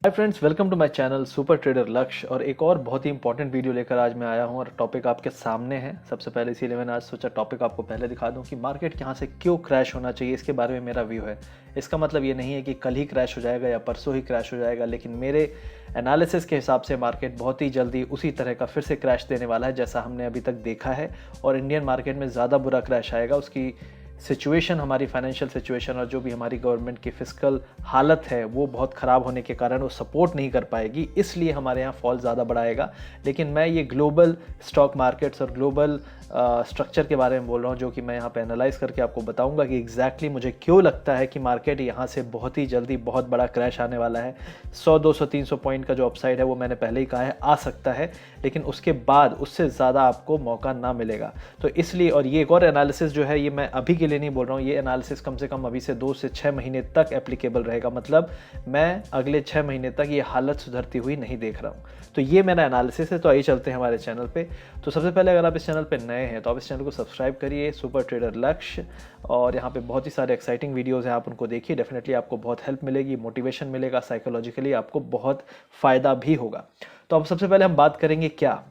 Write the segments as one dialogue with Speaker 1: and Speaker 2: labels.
Speaker 1: Hi friends, welcome to my channel Super Trader Lakshya. और एक और बहुत ही इंपॉर्टेंट वीडियो लेकर आज मैं आया हूं और टॉपिक आपके सामने है। सबसे पहले इसीलिए मैंने आज सोचा टॉपिक आपको पहले दिखा दूं कि मार्केट यहाँ से क्यों क्रैश होना चाहिए, इसके बारे में मेरा व्यू है। इसका मतलब ये नहीं है कि कल ही क्रैश हो जाएगा या परसों ही क्रैश हो जाएगा, लेकिन मेरे एनालिसिस के हिसाब से मार्केट बहुत ही जल्दी उसी तरह का फिर से क्रैश देने वाला है जैसा हमने अभी तक देखा है। और इंडियन मार्केट में ज़्यादा बुरा क्रैश आएगा। उसकी सिचुएशन, हमारी फाइनेंशियल सिचुएशन और जो भी हमारी गवर्नमेंट की फिस्कल हालत है वो बहुत ख़राब होने के कारण वो सपोर्ट नहीं कर पाएगी, इसलिए हमारे यहाँ फॉल ज़्यादा बढ़ाएगा। लेकिन मैं ये ग्लोबल स्टॉक मार्केट्स और ग्लोबल स्ट्रक्चर के बारे में बोल रहा हूँ, जो कि मैं यहाँ पे एनालाइज करके आपको बताऊंगा कि एग्जैक्टली मुझे क्यों लगता है कि मार्केट यहाँ से बहुत ही जल्दी बहुत बड़ा क्रैश आने वाला है। 100, 200, 300 पॉइंट का जो अपसाइड है वो मैंने पहले ही कहा है आ सकता है, लेकिन उसके बाद उससे ज़्यादा आपको मौका ना मिलेगा। तो इसलिए, और ये एक और एनालिसिस जो है ये मैं अभी के लिए नहीं बोल रहा हूँ, ये एनालिसिस कम से कम अभी से 2 से 6 महीने तक एप्लीकेबल रहेगा। मतलब मैं अगले 6 महीने तक ये हालत सुधरती हुई नहीं देख रहा हूँ। तो ये मेरा एनालिसिस है। तो आइए चलते हैं हमारे चैनल पे। तो सबसे पहले अगर आप इस चैनल पे नए हैं तो आप इस चैनल को सब्सक्राइब करिए, सुपर ट्रेडर लक्ष्य। और यहाँ पे बहुत ही सारे एक्साइटिंग वीडियोस हैं, आप उनको देखिए। डेफिनेटली आपको बहुत हेल्प मिलेगी, मोटिवेशन मिलेगा, साइकोलॉजिकली आपको बहुत फ़ायदा भी होगा। तो अब सबसे पहले हम बात करेंगे क्या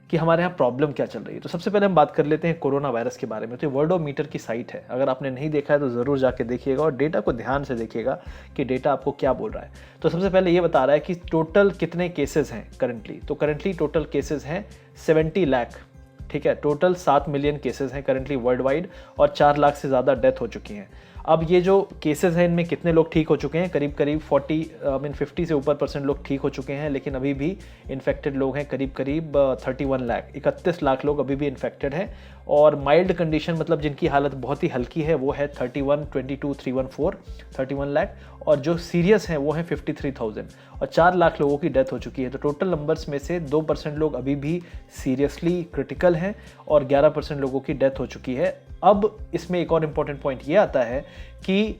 Speaker 1: कि हमारे यहाँ प्रॉब्लम क्या चल रही है। तो सबसे पहले हम बात कर लेते हैं कोरोना वायरस के बारे में। तो ये वर्ल्डोमीटर की साइट है, अगर आपने नहीं देखा है तो ज़रूर जाके देखिएगा और डेटा को ध्यान से देखिएगा कि डेटा आपको क्या बोल रहा है। तो सबसे पहले ये बता रहा है कि टोटल कितने केसेस हैं करंटली। तो करंटली टोटल केसेस हैं 70 लाख, ठीक है। टोटल 7 मिलियन केसेस हैं करंटली वर्ल्ड वाइड और 4 लाख से ज़्यादा डेथ हो चुकी हैं। अब ये जो केसेस हैं इनमें कितने लोग ठीक हो चुके हैं, करीब 50 से ऊपर % लोग ठीक हो चुके हैं। लेकिन अभी भी इन्फेक्टेड लोग हैं करीब 31 लाख लोग अभी भी इन्फेक्टेड हैं। और माइल्ड कंडीशन, मतलब जिनकी हालत बहुत ही हल्की है, वो है 31 लाख। और जो सीरियस हैं वो हैं 53,000 और 4 लाख लोगों की डेथ हो चुकी है। तो टोटल नंबर्स में से 2% लोग अभी भी सीरियसली क्रिटिकल हैं और 11% लोगों की डेथ हो चुकी है। अब इसमें एक और इम्पॉर्टेंट पॉइंट ये आता है कि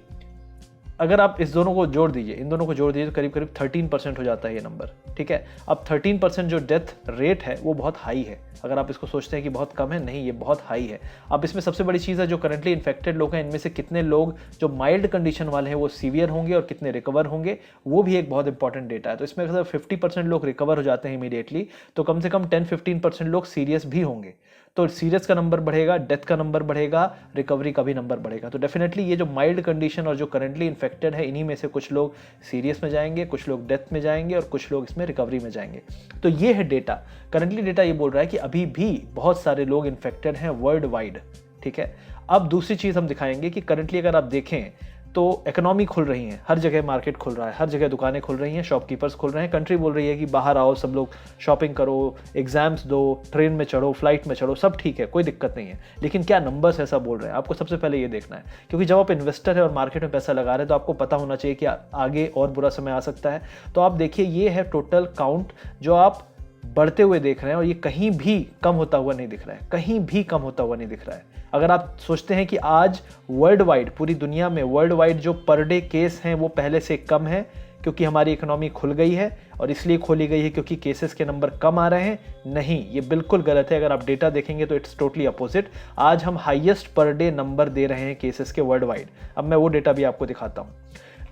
Speaker 1: अगर आप इस दोनों को जोड़ दीजिए, इन दोनों को जोड़ दीजिए तो करीब 13% हो जाता है ये नंबर, ठीक है। अब 13% जो डेथ रेट है वो बहुत हाई है। अगर आप इसको सोचते हैं कि बहुत कम है, नहीं, ये बहुत हाई है। अब इसमें सबसे बड़ी चीज़ है जो करंटली इन्फेक्टेड लोग हैं, इनमें से कितने लोग जो माइल्ड कंडीशन वाले हैं वो सीवियर होंगे और कितने रिकवर होंगे, वो भी एक बहुत इंपॉर्टेंट डेटा है। तो इसमें अगर 50% लोग रिकवर हो जाते हैं इमीडिएटली, तो कम से कम 10-15% लोग सीरियस भी होंगे। तो सीरियस का नंबर बढ़ेगा, डेथ का नंबर बढ़ेगा, रिकवरी का भी नंबर बढ़ेगा। तो डेफिनेटली ये जो माइल्ड कंडीशन और जो करंटली इन्फेक्टेड है, इन्हीं में से कुछ लोग सीरियस में जाएंगे, कुछ लोग डेथ में जाएंगे और कुछ लोग इसमें रिकवरी में जाएंगे। तो ये है डेटा। करंटली डेटा ये बोल रहा है कि अभी भी बहुत सारे लोग इन्फेक्टेड हैं वर्ल्ड वाइड, ठीक है। अब दूसरी चीज़ हम दिखाएंगे कि करंटली अगर आप देखें तो इकोनॉमी खुल रही है, हर जगह मार्केट खुल रहा है, हर जगह दुकानें खुल रही हैं, शॉपकीपर्स खुल रहे हैं, कंट्री बोल रही है कि बाहर आओ, सब लोग शॉपिंग करो, एग्जाम्स दो, ट्रेन में चढ़ो, फ्लाइट में चढ़ो, सब ठीक है, कोई दिक्कत नहीं है। लेकिन क्या नंबर्स ऐसा बोल रहे हैं, आपको सबसे पहले ये देखना है। क्योंकि जब आप इन्वेस्टर है और मार्केट में पैसा लगा रहे हैं तो आपको पता होना चाहिए कि आगे और बुरा समय आ सकता है। तो आप देखिए, ये है टोटल काउंट जो आप बढ़ते हुए देख रहे हैं और ये कहीं भी कम होता हुआ नहीं दिख रहा है, कहीं भी कम होता हुआ नहीं दिख रहा है। अगर आप सोचते हैं कि आज वर्ल्ड वाइड, पूरी दुनिया में वर्ल्ड वाइड जो पर डे केस हैं वो पहले से कम है क्योंकि हमारी इकोनॉमी खुल गई है और इसलिए खोली गई है क्योंकि केसेस के नंबर कम आ रहे हैं, नहीं, ये बिल्कुल गलत है। अगर आप डेटा देखेंगे तो इट्स टोटली अपोजिट। आज हम हाईएस्ट पर डे नंबर दे रहे हैं केसेस के वर्ल्ड वाइड। अब मैं वो डेटा भी आपको दिखाता हूँ।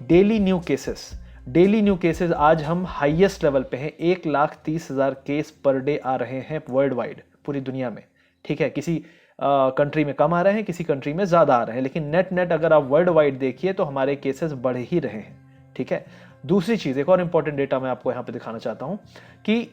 Speaker 1: डेली न्यू केसेस आज हम हाईएस्ट लेवल पे हैं। 1,30,000 केस पर डे आ रहे हैं वर्ल्ड वाइड, पूरी दुनिया में, ठीक है। किसी कंट्री में कम आ रहे हैं, किसी कंट्री में ज़्यादा आ रहे हैं, लेकिन नेट अगर आप वर्ल्ड वाइड देखिए तो हमारे केसेस बढ़ ही रहे हैं, ठीक है। दूसरी चीज़, एक और इंपॉर्टेंट डेटा मैं आपको यहाँ पे दिखाना चाहता हूँ कि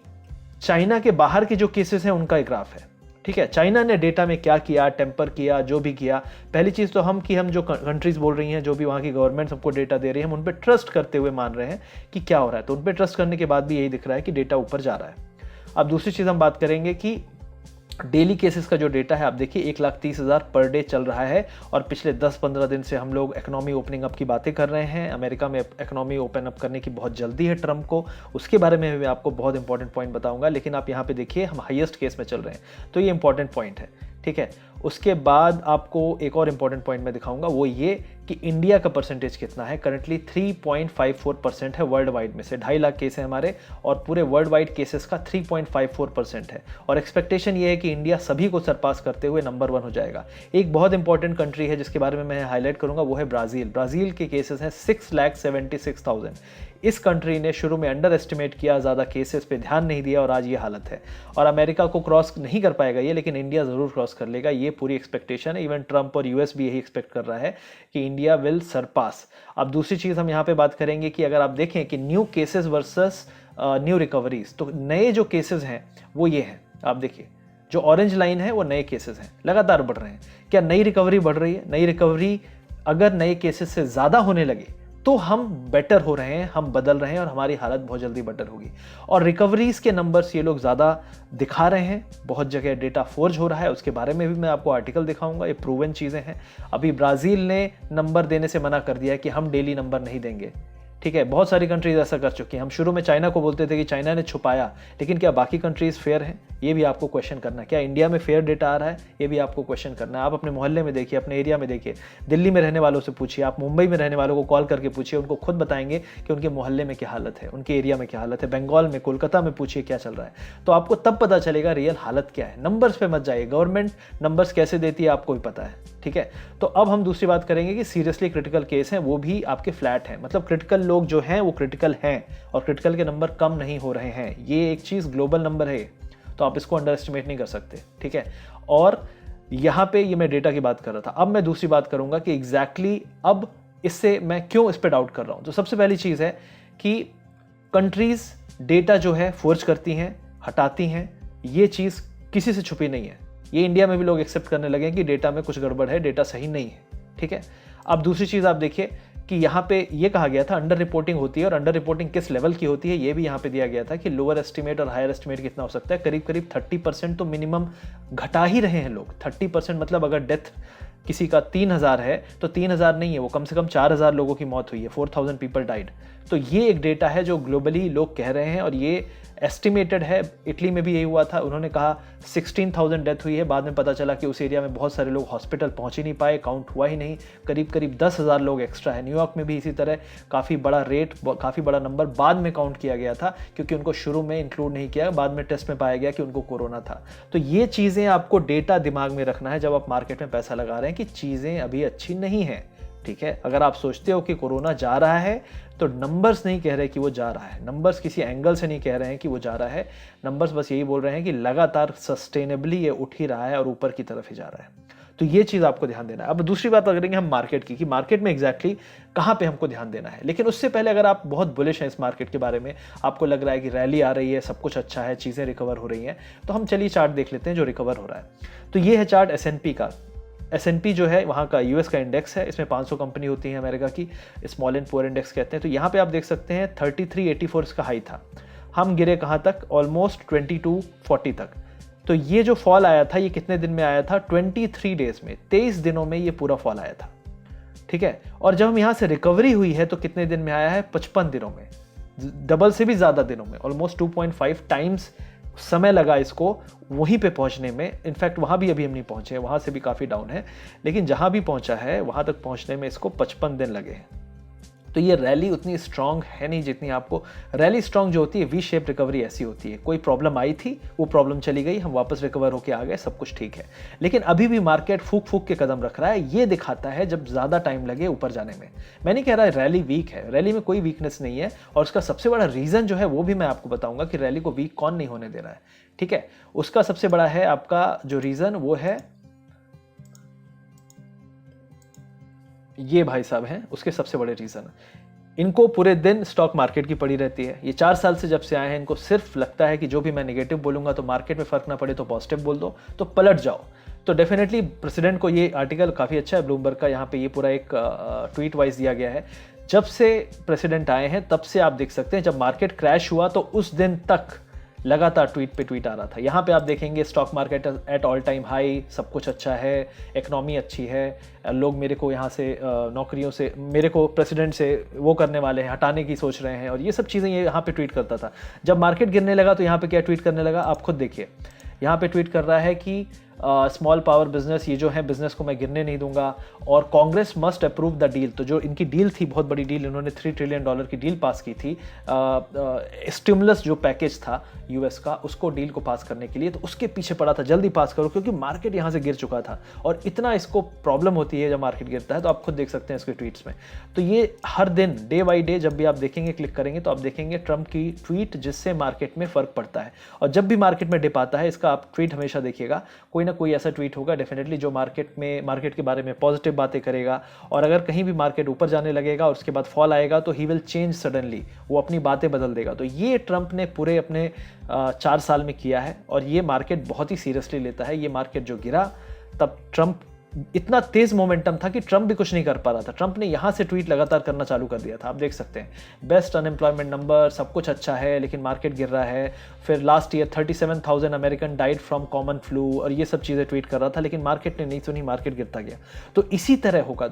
Speaker 1: चाइना के बाहर के जो केसेस हैं उनका एक ग्राफ है, ठीक है। चाइना ने डेटा में क्या किया, टेम्पर किया, जो भी किया। पहली चीज़ तो हम जो कंट्रीज बोल रही हैं, जो भी वहाँ की गवर्नमेंट हमको डेटा दे रही है, हम उन पर ट्रस्ट करते हुए मान रहे हैं कि क्या हो रहा है। तो उन पर ट्रस्ट करने के बाद भी यही दिख रहा है कि डेटा ऊपर जा रहा है। अब दूसरी चीज़ हम बात करेंगे कि डेली केसेस का जो डेटा है, आप देखिए 1,30,000 पर डे चल रहा है और पिछले 10-15 दिन से हम लोग इकोनॉमी ओपनिंग अप की बातें कर रहे हैं। अमेरिका में इकोनॉमी ओपन अप करने की बहुत जल्दी है ट्रम्प को, उसके बारे में मैं आपको बहुत इंपॉर्टेंट पॉइंट बताऊंगा। लेकिन आप यहाँ पे देखिए हम हाईएस्ट केस में चल रहे हैं, तो ये इंपॉर्टेंट पॉइंट है, ठीक है। उसके बाद आपको एक और इंपॉर्टेंट पॉइंट मैं दिखाऊंगा, वो ये कि इंडिया का परसेंटेज कितना है। करंटली 3.54% है वर्ल्ड वाइड में से, 2.5 लाख केस हैं हमारे और पूरे वर्ल्ड वाइड केसेस का 3.54% है। और एक्सपेक्टेशन ये है कि इंडिया सभी को सरपास करते हुए नंबर 1 हो जाएगा। एक बहुत इंपॉर्टेंट कंट्री है जिसके बारे में मैं हाईलाइट करूंगा, वो है ब्राज़ील। ब्राज़ील के केसेस हैं 6,76,000। इस कंट्री ने शुरू में अंडर एस्टिमेट किया, ज़्यादा केसेस पे ध्यान नहीं दिया और आज ये हालत है। और अमेरिका को क्रॉस नहीं कर पाएगा ये, लेकिन इंडिया ज़रूर क्रॉस कर लेगा, ये पूरी एक्सपेक्टेशन है। इवन ट्रंप और यूएस भी यही एक्सपेक्ट कर रहा है कि इंडिया विल सरपास। अब दूसरी चीज़ हम यहाँ पे बात करेंगे कि अगर आप देखें कि new cases versus new recoveries, तो नए जो केसेस हैं वो ये हैं। आप देखिए जो ऑरेंज लाइन है वो नए केसेस हैं, लगातार बढ़ रहे हैं। क्या नई रिकवरी बढ़ रही है? नई रिकवरी अगर नए केसेस से ज़्यादा होने लगे तो हम बेटर हो रहे हैं, हम बदल रहे हैं और हमारी हालत बहुत जल्दी बेटर होगी। और रिकवरीज के नंबर्स ये लोग ज़्यादा दिखा रहे हैं, बहुत जगह डेटा फोर्ज हो रहा है, उसके बारे में भी मैं आपको आर्टिकल दिखाऊंगा, ये प्रूवन चीज़ें हैं। अभी ब्राज़ील ने नंबर देने से मना कर दिया है कि हम डेली नंबर नहीं देंगे, ठीक है। बहुत सारी कंट्रीज ऐसा कर चुकी हैं। हम शुरू में चाइना को बोलते थे कि चाइना ने छुपाया, लेकिन क्या बाकी कंट्रीज फेयर हैं? ये भी आपको क्वेश्चन करना है। क्या इंडिया में फेयर डेटा आ रहा है? ये भी आपको क्वेश्चन करना है। आप अपने मोहल्ले में देखिए, अपने एरिया में देखिए, दिल्ली में रहने वालों से पूछिए, आप मुंबई में रहने वालों को कॉल करके पूछिए, उनको खुद बताएंगे कि उनके मोहल्ले में क्या हालत है, उनके एरिया में क्या हालत है। बंगाल में, कोलकाता में पूछिए क्या चल रहा है, तो आपको तब पता चलेगा रियल हालत क्या है। नंबर्स पे मत जाइए, गवर्नमेंट नंबर्स कैसे देती है आपको भी पता है, ठीक है। तो अब हम दूसरी बात करेंगे कि सीरियसली क्रिटिकल केस हैं वो भी आपके फ्लैट हैं, मतलब क्रिटिकल लोग जो हैं वो क्रिटिकल हैं और क्रिटिकल के नंबर कम नहीं हो रहे हैं। ये एक चीज़ ग्लोबल नंबर है, तो आप इसको अंडर एस्टिमेट नहीं कर सकते, ठीक है। और यहाँ पे ये मैं डेटा की बात कर रहा था। अब मैं दूसरी बात करूंगा कि एग्जैक्टली अब इससे मैं क्यों इस पे डाउट कर रहा हूँ। तो सबसे पहली चीज़ है कि कंट्रीज डेटा जो है फोर्ज करती हैं, हटाती हैं, ये चीज़ किसी से छुपी नहीं है। ये इंडिया में भी लोग एक्सेप्ट करने लगे हैं कि डेटा में कुछ गड़बड़ है, डेटा सही नहीं है, ठीक है। अब दूसरी चीज़ आप देखिए कि यहाँ पे ये कहा गया था अंडर रिपोर्टिंग होती है, और अंडर रिपोर्टिंग किस लेवल की होती है ये भी यहाँ पे दिया गया था कि लोअर एस्टिमेट और हायर एस्टिमेट कितना हो सकता है। करीब करीब 30% तो मिनिमम घटा ही रहे हैं लोग। 30% मतलब अगर डेथ किसी का 3,000 है तो 3,000 नहीं है, वो कम से कम 4,000 लोगों की मौत हुई है, 4,000 पीपल डाइड। तो ये एक डेटा है जो ग्लोबली लोग कह रहे हैं और ये एस्टिमेटेड है। इटली में भी यही हुआ था, उन्होंने कहा 16,000 डेथ हुई है, बाद में पता चला कि उस एरिया में बहुत सारे लोग हॉस्पिटल पहुंच ही नहीं पाए, काउंट हुआ ही नहीं, करीब करीब 10,000 लोग एक्स्ट्रा है। न्यूयॉर्क में भी इसी तरह काफ़ी बड़ा रेट, काफ़ी बड़ा नंबर बाद में काउंट किया गया था क्योंकि उनको शुरू में इंक्लूड नहीं किया, बाद में टेस्ट में पाया गया कि उनको कोरोना था। तो ये चीज़ें आपको डेटा दिमाग में रखना है जब आप मार्केट में पैसा लगा रहे हैं कि चीज़ें अभी अच्छी नहीं हैं, ठीक है। अगर आप सोचते हो कि कोरोना जा रहा है तो नंबर्स नहीं कह रहे कि वो जा रहा है, नंबर्स किसी एंगल से नहीं कह रहे हैं कि वो जा रहा है, नंबर्स बस यही बोल रहे हैं कि लगातार सस्टेनेबली ये उठ ही रहा है और ऊपर की तरफ ही जा रहा है। तो ये चीज़ आपको ध्यान देना है। अब दूसरी बात करेंगे हम मार्केट की कि मार्केट में एग्जैक्टली कहाँ पे हमको ध्यान देना है। लेकिन उससे पहले अगर आप बहुत बुलिश हैं इस मार्केट के बारे में, आपको लग रहा है कि रैली आ रही है, सब कुछ अच्छा है, चीज़ें रिकवर हो रही हैं, तो हम चलिए चार्ट देख लेते हैं जो रिकवर हो रहा है। तो ये है चार्ट S&P का। S&P जो है वहाँ का US का इंडेक्स है, इसमें 500 कंपनी होती हैं अमेरिका की, स्मॉल एंड पुअर इंडेक्स कहते हैं। तो यहाँ पे आप देख सकते हैं 3384 इसका हाई था, हम गिरे कहाँ तक, ऑलमोस्ट 2240 तक। तो ये जो फॉल आया था ये कितने दिन में आया था, 23 डेज में, 23 दिनों में ये पूरा फॉल आया था, ठीक है। और जब हम यहाँ से रिकवरी हुई है तो कितने दिन में आया है, 55 दिनों में, डबल से भी ज़्यादा दिनों में, ऑलमोस्ट 2.5 टाइम्स समय लगा इसको वहीं पे पहुंचने में। इनफैक्ट वहाँ भी अभी हम नहीं पहुंचे हैं, वहाँ से भी काफ़ी डाउन है, लेकिन जहाँ भी पहुंचा है वहाँ तक पहुंचने में इसको 55 दिन लगे हैं। तो ये रैली उतनी स्ट्रांग है नहीं जितनी आपको, रैली स्ट्रांग जो होती है वी शेप रिकवरी ऐसी होती है, कोई प्रॉब्लम आई थी, वो प्रॉब्लम चली गई, हम वापस रिकवर होकर आ गए, सब कुछ ठीक है। लेकिन अभी भी मार्केट फूक फूक के कदम रख रहा है, ये दिखाता है जब ज़्यादा टाइम लगे ऊपर जाने में। मैं नहीं कह रहा रैली वीक है, रैली में कोई वीकनेस नहीं है, और उसका सबसे बड़ा रीज़न जो है वो भी मैं आपको बताऊंगा कि रैली को वीक कौन नहीं होने दे रहा है, ठीक है। उसका सबसे बड़ा है आपका जो रीज़न वो है ये भाई साहब हैं, उसके सबसे बड़े रीज़न, इनको पूरे दिन स्टॉक मार्केट की पड़ी रहती है। ये 4 साल से जब से आए हैं, इनको सिर्फ लगता है कि जो भी मैं नेगेटिव बोलूंगा तो मार्केट में फर्क ना पड़े तो पॉजिटिव बोल दो, तो पलट जाओ। तो डेफिनेटली प्रेसिडेंट को ये आर्टिकल काफ़ी अच्छा है ब्लूमबर्ग का, यहाँ पे ये पूरा एक ट्वीट वाइज दिया गया है। जब से प्रेसिडेंट आए हैं तब से आप देख सकते हैं, जब मार्केट क्रैश हुआ तो उस दिन तक लगातार ट्वीट पे ट्वीट आ रहा था। यहाँ पे आप देखेंगे stock market at all time high, सब कुछ अच्छा है, इकोनॉमी अच्छी है, लोग मेरे को यहाँ से नौकरियों से, मेरे को प्रेसिडेंट से वो करने वाले हैं, हटाने की सोच रहे हैं, और ये सब चीज़ें ये यहाँ पे ट्वीट करता था। जब मार्केट गिरने लगा तो यहाँ पे क्या ट्वीट करने लगा, आप खुद देखिए। यहाँ पे ट्वीट कर रहा है कि स्मॉल पावर बिजनेस, ये जो है बिजनेस को मैं गिरने नहीं दूंगा, और Congress must approve the deal. तो जो इनकी डील थी, बहुत बड़ी डील, इन्होंने $3 ट्रिलियन की डील पास की थी, स्टिमुलस जो पैकेज था यूएस का, उसको डील को पास करने के लिए, तो उसके पीछे पड़ा था जल्दी पास करो, क्योंकि मार्केट यहाँ से गिर चुका था और इतना इसको प्रॉब्लम होती है जब मार्केट गिरता है। तो आप खुद देख सकते हैं इसके ट्वीट्स में। तो ये हर दिन डे बाई डे जब भी आप देखेंगे, क्लिक करेंगे, तो आप देखेंगे ट्रंप की ट्वीट जिससे मार्केट में फर्क पड़ता है। और जब भी मार्केट में डिप आता है, इसका आप ट्वीट हमेशा देखिएगा, कोई ना कोई ऐसा ट्वीट होगा डेफिनेटली जो मार्केट के बारे में पॉजिटिव बातें करेगा। और अगर कहीं भी मार्केट ऊपर जाने लगेगा और उसके बाद फॉल आएगा, तो ही विल चेंज सडनली, वो अपनी बातें बदल देगा। तो ये ट्रंप ने पूरे अपने 4 साल में किया है, और ये मार्केट बहुत ही सीरियसली लेता है। ये मार्केट जो गिरा, तब ट्रंप इतना तेज मोमेंटम था कि ट्रंप भी कुछ नहीं कर पा रहा था। ट्रंप ने यहां से ट्वीट लगातार करना चालू कर दिया था। आप देख सकते हैं, बेस्ट अनएम्प्लॉयमेंट नंबर, सब कुछ अच्छा है, लेकिन मार्केट गिर रहा है। फिर last year 37,000 American died from common flu, और ये सब चीज़ें ट्वीट कर रहा था, लेकिन मार्केट ने नहीं सुनी, मार्केट गिरता गया। तो इसी तरह होगा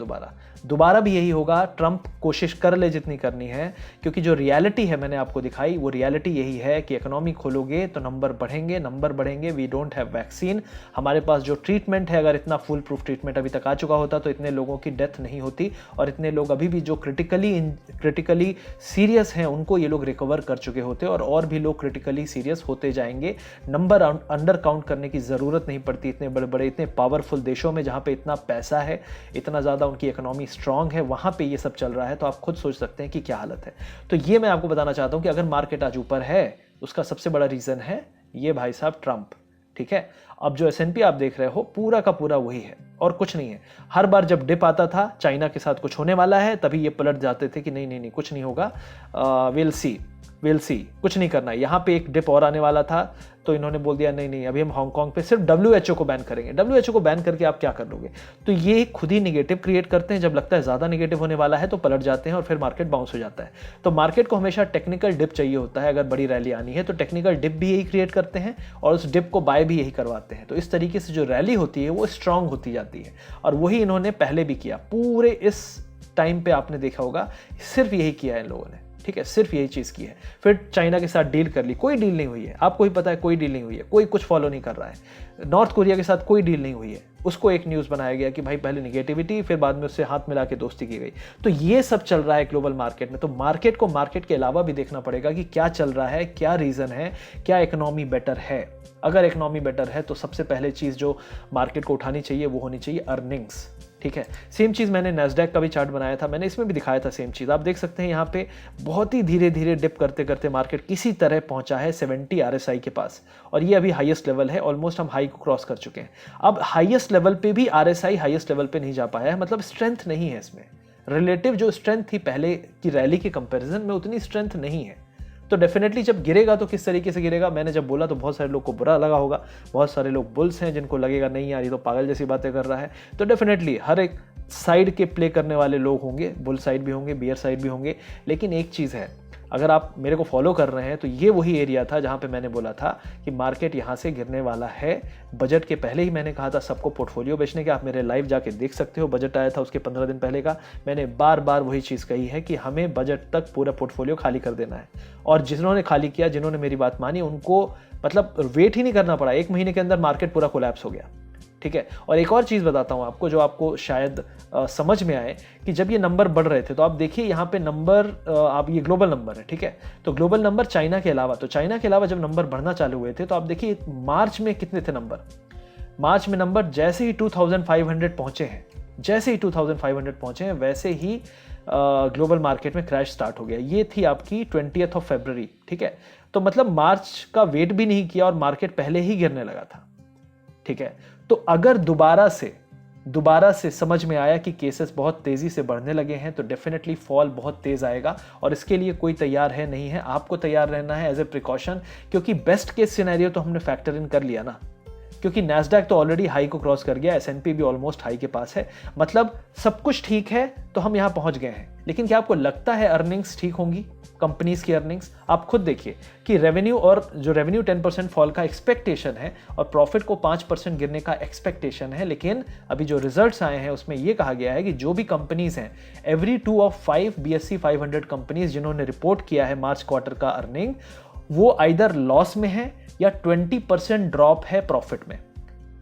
Speaker 1: दोबारा भी यही होगा। ट्रंप कोशिश कर ले जितनी करनी है, क्योंकि जो रियलिटी है मैंने आपको दिखाई, वो रियलिटी यही है कि इकोनॉमी खोलोगे तो नंबर बढ़ेंगे। We don't have vaccine. हमारे पास जो ट्रीटमेंट है, अगर इतना फुल प्रूफ ट्रीटमेंट अभी तक आ चुका होता तो इतने लोगों की डेथ नहीं होती, और इतने लोग अभी भी जो क्रिटिकली सीरियस हैं उनको ये लोग रिकवर कर चुके होते, और भी लोग क्रिटिकली सीरियस होते जाएंगे। नंबर अंडर काउंट करने की ज़रूरत नहीं पड़ती। इतने बड़े इतने पावरफुल देशों में, जहाँ पे इतना पैसा है, इतना ज़्यादा उनकी इकोनॉमी स्ट्रांग है, वहाँ पे ये सब चल रहा है। तो आप खुद सोच सकते हैं कि क्या हालत है। तो ये मैं आपको बताना चाहता हूँ कि अगर मार्केट आज ऊपर है, उसका सबसे बड़ा रीज़न है ये भाई साहब ट्रंप। ठीक है, अब जो S&P आप देख रहे हो, पूरा का पूरा वही है और कुछ नहीं है। हर बार जब डिप आता था, चाइना के साथ कुछ होने वाला है, तभी ये पलट जाते थे कि नहीं कुछ नहीं होगा, विल सी, कुछ नहीं करना है। यहाँ पे एक डिप और आने वाला था, तो इन्होंने बोल दिया नहीं, अभी हम हांगकांग पे सिर्फ WHO को बैन करेंगे। WHO को बैन करके आप क्या कर लोगे? तो ये खुद ही निगेटिव क्रिएट करते हैं। जब लगता है ज़्यादा निगेटिव होने वाला है, तो पलट जाते हैं और फिर मार्केट बाउंस हो जाता है। तो मार्केट को हमेशा टेक्निकल डिप चाहिए होता है। अगर बड़ी रैली आनी है, तो टेक्निकल डिप भी यही क्रिएट करते हैं, और उस डिप को बाय भी यही करवाते हैं। तो इस तरीके से जो रैली होती है, वो स्ट्रांग होती जाती है, और वही इन्होंने पहले भी किया। पूरे इस टाइम पे आपने देखा होगा, सिर्फ यही किया है इन लोगों ने। ठीक है, सिर्फ यही चीज़ की है। फिर चाइना के साथ डील कर ली, कोई डील नहीं हुई है। आपको ही पता है, कोई डील नहीं हुई है, कोई कुछ फॉलो नहीं कर रहा है। नॉर्थ कोरिया के साथ कोई डील नहीं हुई है, उसको एक न्यूज़ बनाया गया कि भाई पहले निगेटिविटी, फिर बाद में उससे हाथ मिला के दोस्ती की गई। तो ये सब चल रहा है ग्लोबल मार्केट में। तो मार्केट को मार्केट के अलावा भी देखना पड़ेगा कि क्या चल रहा है, क्या रीज़न है, क्या इकोनॉमी बेटर है। अगर इकोनॉमी बेटर है, तो सबसे पहले चीज़ जो मार्केट को उठानी चाहिए, वो होनी चाहिए अर्निंग्स। ठीक है, सेम चीज़ मैंने नैस्डैक का भी चार्ट बनाया था, मैंने इसमें भी दिखाया था सेम चीज़। आप देख सकते हैं यहाँ पे बहुत ही धीरे धीरे डिप करते करते मार्केट किसी तरह पहुंचा है 70 RSI के पास, और ये अभी हाईएस्ट लेवल है। ऑलमोस्ट हम हाई को क्रॉस कर चुके हैं। अब हाईएस्ट लेवल पे भी RSI हाईएस्ट लेवल पे नहीं जा पाया है, मतलब स्ट्रेंथ नहीं है इसमें। रिलेटिव जो स्ट्रेंथ थी पहले की रैली के कंपैरिजन में, उतनी स्ट्रेंथ नहीं है। तो डेफिनेटली जब गिरेगा तो किस तरीके से गिरेगा, मैंने जब बोला तो बहुत सारे लोग को बुरा लगा होगा। बहुत सारे लोग बुल्स हैं जिनको लगेगा नहीं यार, ये तो पागल जैसी बातें कर रहा है। तो डेफिनेटली हर एक साइड के प्ले करने वाले लोग होंगे, बुल साइड भी होंगे, बियर साइड भी होंगे। लेकिन एक चीज़ है, अगर आप मेरे को फॉलो कर रहे हैं, तो ये वही एरिया था जहाँ पे मैंने बोला था कि मार्केट यहाँ से गिरने वाला है। बजट के पहले ही मैंने कहा था सबको पोर्टफोलियो बेचने के। आप मेरे लाइव जाके देख सकते हो, बजट आया था उसके 15 दिन पहले का। मैंने बार बार वही चीज़ कही है कि हमें बजट तक पूरा पोर्टफोलियो खाली कर देना है। और जिन्होंने खाली किया, जिन्होंने मेरी बात मानी, उनको मतलब वेट ही नहीं करना पड़ा, 1 महीने के अंदर मार्केट पूरा कोलैप्स हो गया। ठीक है, और एक और चीज़ बताता हूँ आपको, जो आपको शायद समझ में आए कि जब ये नंबर बढ़ रहे थे, तो आप देखिए यहाँ पे नंबर, आप ये ग्लोबल नंबर है। ठीक है, तो ग्लोबल नंबर चाइना के अलावा, तो चाइना के अलावा जब नंबर बढ़ना चालू हुए थे, तो आप देखिए मार्च में कितने थे नंबर। मार्च में नंबर जैसे ही 2500 पहुँचे हैं, जैसे ही 2500 पहुँचे हैं, वैसे ही ग्लोबल मार्केट में क्रैश स्टार्ट हो गया। ये थी आपकी 20 फरवरी। ठीक है, तो मतलब मार्च का वेट भी नहीं किया और मार्केट पहले ही गिरने लगा था। ठीक है, तो अगर दोबारा से समझ में आया कि केसेस बहुत तेजी से बढ़ने लगे हैं, तो डेफिनेटली फॉल बहुत तेज आएगा, और इसके लिए कोई तैयार है नहीं है। आपको तैयार रहना है एज ए प्रिकॉशन, क्योंकि बेस्ट केस सिनेरियो तो हमने फैक्टर इन कर लिया ना, क्योंकि नैस्डैक तो ऑलरेडी हाई को क्रॉस कर गया, S&P भी ऑलमोस्ट हाई के पास है, मतलब सब कुछ ठीक है, तो हम यहां पहुंच गए हैं। लेकिन क्या आपको लगता है अर्निंग्स ठीक होंगी, कंपनीज की अर्निंग्स? आप खुद देखिए कि रेवेन्यू, और जो रेवेन्यू 10% फॉल का एक्सपेक्टेशन है और प्रॉफिट को 5% गिरने का एक्सपेक्टेशन है, लेकिन अभी जो रिजल्ट्स आए हैं उसमें यह कहा गया है कि जो भी कंपनीज हैं, एवरी 2 of 5 BSE 500 कंपनीज जिन्होंने रिपोर्ट किया है मार्च क्वार्टर का अर्निंग, वो आइदर लॉस में है या 20% ड्रॉप है प्रॉफिट में।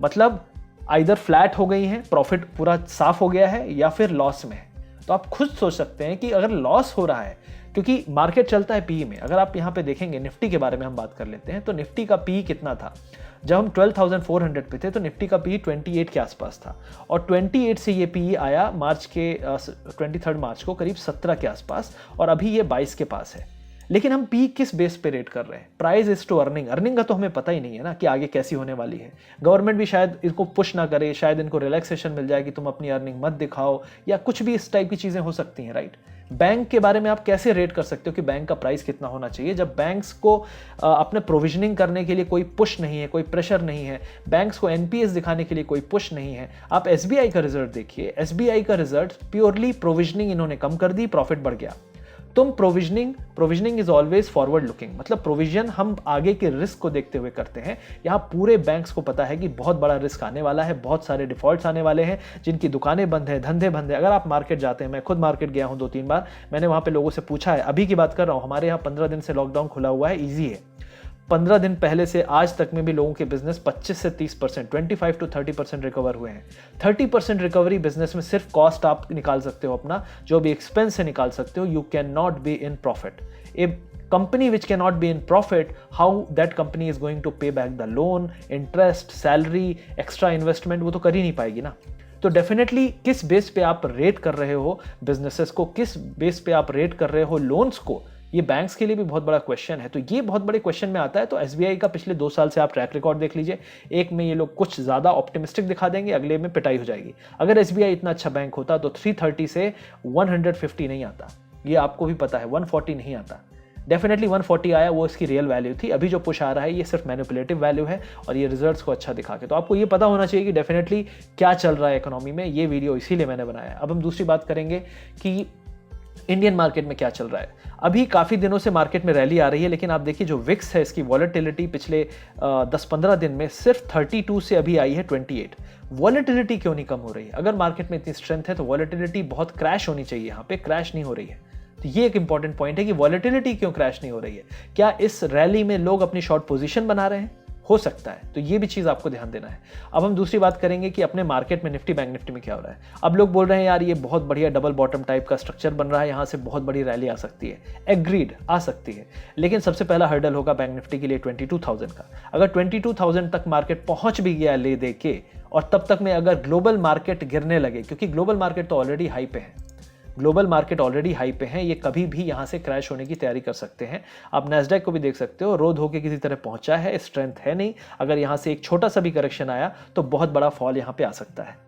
Speaker 1: मतलब आइदर फ्लैट हो गई है, प्रॉफिट पूरा साफ हो गया है, या फिर लॉस में है। तो आप खुद सोच सकते हैं कि अगर लॉस हो रहा है, क्योंकि मार्केट चलता है पीई में। अगर आप यहाँ पे देखेंगे, निफ्टी के बारे में हम बात कर लेते हैं, तो निफ्टी का पीई कितना था जब हम 12,400 पे थे, तो निफ्टी का पीई 28 के आसपास था, और 28 से ये पीई आया मार्च के 23 मार्च को करीब 17 के आसपास, और अभी ये 22 के पास है। लेकिन हम पी किस बेस पे रेट कर रहे हैं? Price is to earning. Earning का तो हमें पता ही नहीं है ना कि आगे कैसी होने वाली है। गवर्नमेंट भी शायद इसको पुश ना करे, शायद इनको रिलैक्सेशन मिल जाए कि तुम अपनी अर्निंग मत दिखाओ, या कुछ भी इस टाइप की चीजें हो सकती हैं, राइट। बैंक के बारे में आप कैसे रेट कर सकते हो कि बैंक का प्राइस कितना होना चाहिए, जब बैंक्स को अपने प्रोविजनिंग करने के लिए कोई पुश नहीं है, कोई प्रेशर नहीं है, बैंक्स को एनपीएस दिखाने के लिए कोई पुश नहीं है। आप एसबीआई का रिजल्ट देखिए, एसबीआई का रिजल्ट प्योरली प्रोविजनिंग इन्होंने कम कर दी, प्रॉफिट बढ़ गया। तुम provisioning is always forward looking, मतलब प्रोविजन हम आगे के रिस्क को देखते हुए करते हैं। यहाँ पूरे बैंक्स को पता है कि बहुत बड़ा रिस्क आने वाला है, बहुत सारे डिफॉल्ट्स आने वाले हैं, जिनकी दुकानें बंद है, धंधे बंद है। अगर आप मार्केट जाते हैं, मैं खुद मार्केट गया हूँ 2-3 बार, मैंने वहाँ पे लोगों से पूछा है, अभी की बात कर रहा हूँ, हमारे यहाँ 15 दिन से लॉकडाउन खुला हुआ है, ईजी है। 15 दिन पहले से आज तक में भी लोगों के बिजनेस 25 से 30%, 25 to 30% रिकवर हुए हैं। 30% रिकवरी बिजनेस में सिर्फ कॉस्ट आप निकाल सकते हो, अपना जो भी एक्सपेंस है निकाल सकते हो। You can not be in profit. A company which can not be in profit, how that company is going to pay back the loan, interest, salary, extra investment, वो तो कर ही नहीं पाएगी ना। तो डेफिनेटली किस बेस पे आप रेट कर रहे हो बिजनेसेस को, किस बेस पे आप रेट कर रहे हो लोन्स को, ये बैंक्स के लिए भी बहुत बड़ा क्वेश्चन है। तो ये बहुत बड़े क्वेश्चन में आता है। तो एसबीआई का पिछले 2 साल से आप ट्रैक रिकॉर्ड देख लीजिए, एक में ये लोग कुछ ज्यादा ऑप्टिमिस्टिक दिखा देंगे, अगले में पिटाई हो जाएगी। अगर एसबीआई इतना अच्छा बैंक होता तो 330 से 150 नहीं आता, ये आपको भी पता है, 140 नहीं आता। डेफिनेटली 140 आया, वो इसकी रियल वैल्यू थी। अभी जो पुश आ रहा है ये सिर्फ मैनिपुलेटिव वैल्यू है, और ये रिजल्ट्स को अच्छा दिखा के। तो आपको ये पता होना चाहिए कि डेफिनेटली क्या चल रहा है इकोनॉमी में। ये वीडियो इसीलिए मैंने बनाया है। अब हम दूसरी बात करेंगे कि इंडियन मार्केट में क्या चल रहा है। अभी काफ़ी दिनों से मार्केट में रैली आ रही है, लेकिन आप देखिए जो विक्स है, इसकी वॉलेटिलिटी पिछले 10-15 दिन में सिर्फ 32 से अभी आई है 28। वॉलेटिलिटी क्यों नहीं कम हो रही है? अगर मार्केट में इतनी स्ट्रेंथ है तो वॉलेटिलिटी बहुत क्रैश होनी चाहिए, यहाँ पे क्रैश नहीं हो रही है। तो ये एक इंपॉर्टेंट पॉइंट है कि वॉलेटिलिटी क्यों क्रैश नहीं हो रही है। क्या इस रैली में लोग अपनी शॉर्ट पोजीशन बना रहे हैं? हो सकता है, तो ये भी चीज आपको ध्यान देना है। अब हम दूसरी बात करेंगे कि अपने मार्केट में निफ्टी, बैंक निफ्टी में क्या हो रहा है। अब लोग बोल रहे हैं यार ये बहुत बढ़िया डबल बॉटम टाइप का स्ट्रक्चर बन रहा है, यहाँ से बहुत बड़ी रैली आ सकती है। एग्रीड, आ सकती है, लेकिन सबसे पहला हर्डल होगा बैंक निफ्टी के लिए 22,000 का। अगर 22,000 तक मार्केट पहुंच भी गया ले दे के, और तब तक में अगर ग्लोबल मार्केट गिरने लगे, क्योंकि ग्लोबल मार्केट तो ऑलरेडी हाई पे है, ग्लोबल मार्केट ऑलरेडी हाई पे है, ये कभी भी यहां से क्रैश होने की तैयारी कर सकते हैं। आप नैस्डैक को भी देख सकते हो, रोध होके किसी तरह पहुंचा है, स्ट्रेंथ है नहीं। अगर यहां से एक छोटा सा भी करेक्शन आया तो बहुत बड़ा फॉल यहां पे आ सकता है।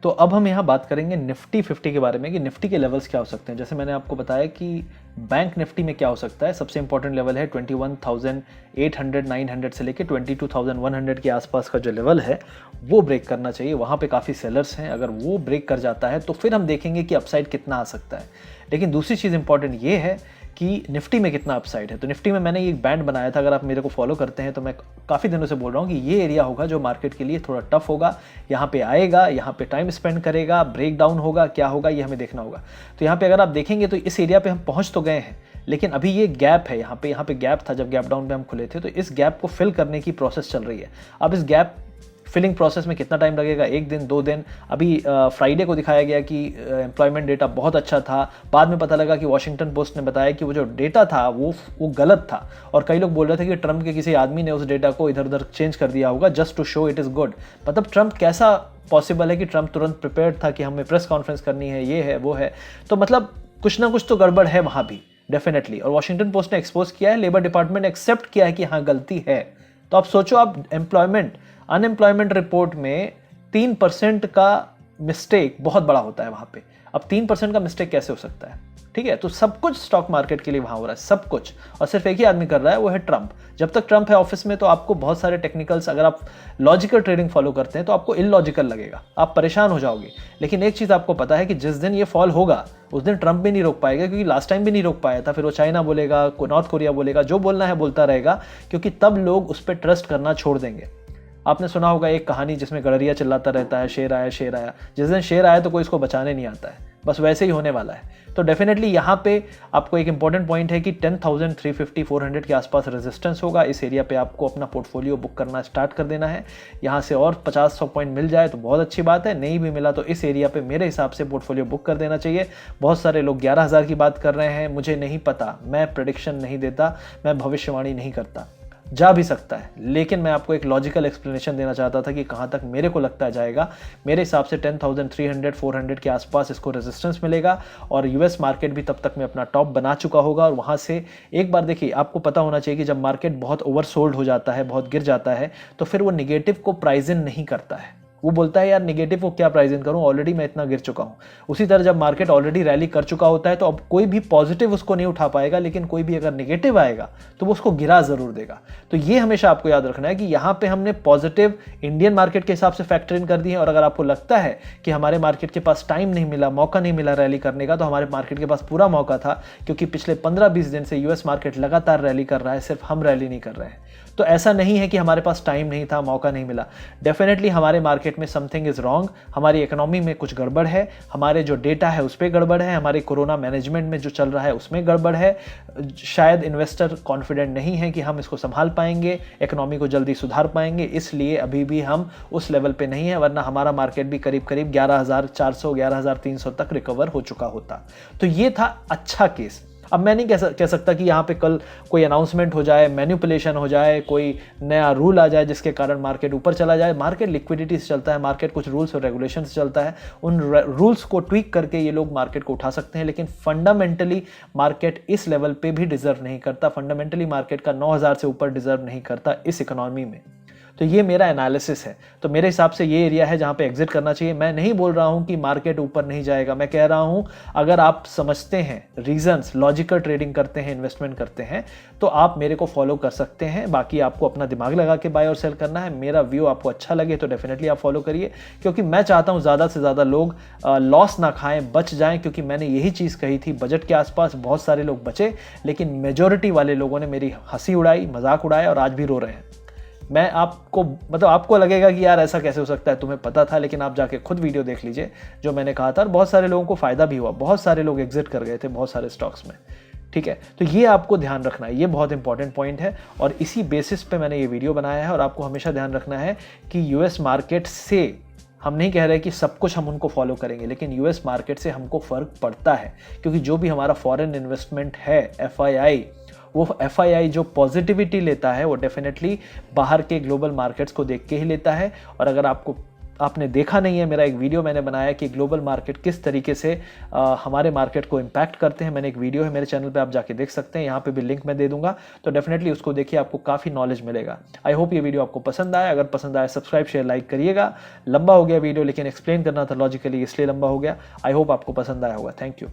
Speaker 1: तो अब हम यहाँ बात करेंगे निफ्टी 50 के बारे में कि निफ्टी के लेवल्स क्या हो सकते हैं। जैसे मैंने आपको बताया कि बैंक निफ्टी में क्या हो सकता है, सबसे इंपॉर्टेंट लेवल है 21,800-900 से लेके 22,100 के आसपास का जो लेवल है वो ब्रेक करना चाहिए। वहाँ पे काफ़ी सेलर्स हैं, अगर वो ब्रेक कर जाता है तो फिर हम देखेंगे कि अपसाइड कितना आ सकता है। लेकिन दूसरी चीज़ इंपॉर्टेंट ये है कि निफ्टी में कितना अपसाइड है। तो निफ्टी में मैंने एक बैंड बनाया था, अगर आप मेरे को फॉलो करते हैं तो मैं काफ़ी दिनों से बोल रहा हूँ कि ये एरिया होगा जो मार्केट के लिए थोड़ा टफ होगा। यहाँ पे आएगा, यहाँ पे टाइम स्पेंड करेगा, ब्रेक डाउन होगा, क्या होगा ये हमें देखना होगा। तो यहाँ पे अगर आप देखेंगे तो इस एरिया पे हम पहुँच तो गए हैं, लेकिन अभी ये गैप है, यहाँ पे गैप था जब गैप डाउन पे हम खुले थे। तो इस गैप को फिल करने की प्रोसेस चल रही है। अब इस गैप फिलिंग प्रोसेस में कितना टाइम लगेगा, 1 दिन 2 दिन। अभी फ्राइडे को दिखाया गया कि एम्प्लॉयमेंट डेटा बहुत अच्छा था, बाद में पता लगा कि वॉशिंगटन पोस्ट ने बताया कि वो जो डेटा था वो गलत था, और कई लोग बोल रहे थे कि ट्रंप के किसी आदमी ने उस डेटा को इधर उधर चेंज कर दिया होगा just to show it is good. मतलब ट्रंप कैसा पॉसिबल है कि ट्रंप तुरंत प्रिपेयर्ड था कि हमें प्रेस कॉन्फ्रेंस करनी है, ये है वो है। तो मतलब कुछ ना कुछ तो गड़बड़ है वहाँ भी डेफिनेटली, और वॉशिंगटन पोस्ट ने एक्सपोज किया है, लेबर डिपार्टमेंट एक्सेप्ट किया है कि हाँ गलती है। तो आप सोचो, आप अनएम्प्लॉयमेंट रिपोर्ट में 3% का मिस्टेक बहुत बड़ा होता है वहां पे। अब 3% का मिस्टेक कैसे हो सकता है? ठीक है, तो सब कुछ स्टॉक मार्केट के लिए वहां हो रहा है, सब कुछ, और सिर्फ एक ही आदमी कर रहा है, वो है ट्रंप। जब तक ट्रंप है ऑफिस में तो आपको बहुत सारे टेक्निकल्स, अगर आप लॉजिकल ट्रेडिंग फॉलो करते हैं तो आपको इलॉजिकल लगेगा, आप परेशान हो जाओगे। लेकिन एक चीज आपको पता है कि जिस दिन ये फॉल होगा उस दिन ट्रंप भी नहीं रोक पाएगा, क्योंकि लास्ट टाइम भी नहीं रोक पाया था। फिर वो चाइना बोलेगा, नॉर्थ कोरिया बोलेगा, जो बोलना है बोलता रहेगा, क्योंकि तब लोग उस पर ट्रस्ट करना छोड़ देंगे। आपने सुना होगा एक कहानी जिसमें गडरिया चिल्लाता रहता है, शेर आया शेर आया। जिस दिन शेर आया तो कोई इसको बचाने नहीं आता है। बस वैसे ही होने वाला है। तो डेफिनेटली यहाँ पे आपको एक इंपॉर्टेंट पॉइंट है कि 10,350 400 के आसपास रेजिस्टेंस होगा। इस एरिया पे आपको अपना पोर्टफोलियो बुक करना स्टार्ट कर देना है। यहाँ से और 50-100 पॉइंट मिल जाए तो बहुत अच्छी बात है, नहीं भी मिला तो इस एरिया पे मेरे हिसाब से पोर्टफोलियो बुक कर देना चाहिए। बहुत सारे लोग 11,000 की बात कर रहे हैं, मुझे नहीं पता, मैं प्रेडिक्शन नहीं देता, मैं भविष्यवाणी नहीं करता, जा भी सकता है, लेकिन मैं आपको एक लॉजिकल एक्सप्लेनेशन देना चाहता था कि कहाँ तक मेरे को लगता जाएगा। मेरे हिसाब से 10,300 400 के आसपास इसको रेजिस्टेंस मिलेगा और यूएस मार्केट भी तब तक में अपना टॉप बना चुका होगा। और वहाँ से एक बार देखिए, आपको पता होना चाहिए कि जब मार्केट बहुत ओवरसोल्ड हो जाता है, बहुत गिर जाता है, तो फिर वो निगेटिव को प्राइज इन नहीं करता है। वो बोलता है यार निगेटिव को क्या प्राइज इन करूं, ऑलरेडी मैं इतना गिर चुका हूं। उसी तरह जब मार्केट ऑलरेडी रैली कर चुका होता है तो अब कोई भी पॉजिटिव उसको नहीं उठा पाएगा, लेकिन कोई भी अगर निगेटिव आएगा तो वो उसको गिरा जरूर देगा। तो ये हमेशा आपको याद रखना है कि यहाँ पे हमने पॉजिटिव इंडियन मार्केट के हिसाब से फैक्टर इन कर दिए। और अगर आपको लगता है कि हमारे मार्केट के पास टाइम नहीं मिला, मौका नहीं मिला रैली करने का, तो हमारे मार्केट के पास पूरा मौका था, क्योंकि पिछले 15-20 दिन से यूएस मार्केट लगातार रैली कर रहा है, सिर्फ हम रैली नहीं कर रहे हैं। तो ऐसा नहीं है कि हमारे पास टाइम नहीं था, मौका नहीं मिला। डेफिनेटली हमारे मार्केट में समथिंग इज रॉन्ग, हमारी इकोनॉमी में कुछ गड़बड़ है, हमारे जो डेटा है उस पर गड़बड़ है, हमारे कोरोना मैनेजमेंट में जो चल रहा है उसमें गड़बड़ है। शायद इन्वेस्टर कॉन्फिडेंट नहीं है कि हम इसको संभाल पाएंगे, इकोनॉमी को जल्दी सुधार पाएंगे, इसलिए अभी भी हम उस लेवल पे नहीं है, वरना हमारा मार्केट भी करीब करीब 11,400 11,300 तक रिकवर हो चुका होता। तो ये था अच्छा केस। अब मैं नहीं कह सकता कि यहाँ पे कल कोई अनाउंसमेंट हो जाए, मैनिपुलेशन हो जाए, कोई नया रूल आ जाए जिसके कारण मार्केट ऊपर चला जाए। मार्केट लिक्विडिटी से चलता है, मार्केट कुछ रूल्स और रेगुलेशन से चलता है, उन रूल्स को ट्वीक करके ये लोग मार्केट को उठा सकते हैं, लेकिन फंडामेंटली मार्केट इस लेवल पे भी डिजर्व नहीं करता। फंडामेंटली मार्केट का 9,000 से ऊपर डिजर्व नहीं करता इस इकोनॉमी में। तो ये मेरा एनालिसिस है। तो मेरे हिसाब से ये एरिया है जहां पे एग्जिट करना चाहिए। मैं नहीं बोल रहा हूं कि मार्केट ऊपर नहीं जाएगा, मैं कह रहा हूं अगर आप समझते हैं रीजंस, लॉजिकल ट्रेडिंग करते हैं, इन्वेस्टमेंट करते हैं, तो आप मेरे को फॉलो कर सकते हैं। बाकी आपको अपना दिमाग लगा के बाय और सेल करना है। मेरा व्यू आपको अच्छा लगे तो डेफिनेटली आप फॉलो करिए, क्योंकि मैं चाहता हूं ज़्यादा से ज़्यादा लोग लॉस ना खाएं, बच जाएं, क्योंकि मैंने यही चीज़ कही थी बजट के आसपास। बहुत सारे लोग बचे, लेकिन मेजोरिटी वाले लोगों ने मेरी हंसी उड़ाई, मजाक उड़ाया और आज भी रो रहे हैं। मैं आपको आपको लगेगा कि यार ऐसा कैसे हो सकता है, तुम्हें पता था, लेकिन आप जाके खुद वीडियो देख लीजिए जो मैंने कहा था। और बहुत सारे लोगों को फायदा भी हुआ, बहुत सारे लोग एग्जिट कर गए थे बहुत सारे स्टॉक्स में। ठीक है, तो ये आपको ध्यान रखना है, ये बहुत इंपॉर्टेंट पॉइंट है और इसी बेसिस पे मैंने ये वीडियो बनाया है। और आपको हमेशा ध्यान रखना है कि यूएस मार्केट से हम नहीं कह रहे कि सब कुछ हम उनको फॉलो करेंगे, लेकिन यूएस मार्केट से हमको फर्क पड़ता है, क्योंकि जो भी हमारा फॉरेन इन्वेस्टमेंट है एफआईआई, वो एफआईआई जो पॉजिटिविटी लेता है वो डेफिनेटली बाहर के ग्लोबल मार्केट्स को देख के ही लेता है। और अगर आपने देखा नहीं है, मेरा एक वीडियो मैंने बनाया कि ग्लोबल मार्केट किस तरीके से हमारे मार्केट को इम्पैक्ट करते हैं। मैंने एक वीडियो है मेरे चैनल पे, आप जाके देख सकते हैं, यहाँ पे भी लिंक मैं दे दूंगा, तो डेफिनेटली उसको देखिए, आपको काफ़ी नॉलेज मिलेगा। आई होप ये वीडियो आपको पसंद आया। अगर पसंद आया सब्सक्राइब शेयर लाइक करिएगा। लंबा हो गया वीडियो, लेकिन एक्सप्लेन करना था लॉजिकली, इसलिए लंबा हो गया। आई होप आपको पसंद आया होगा। Thank you.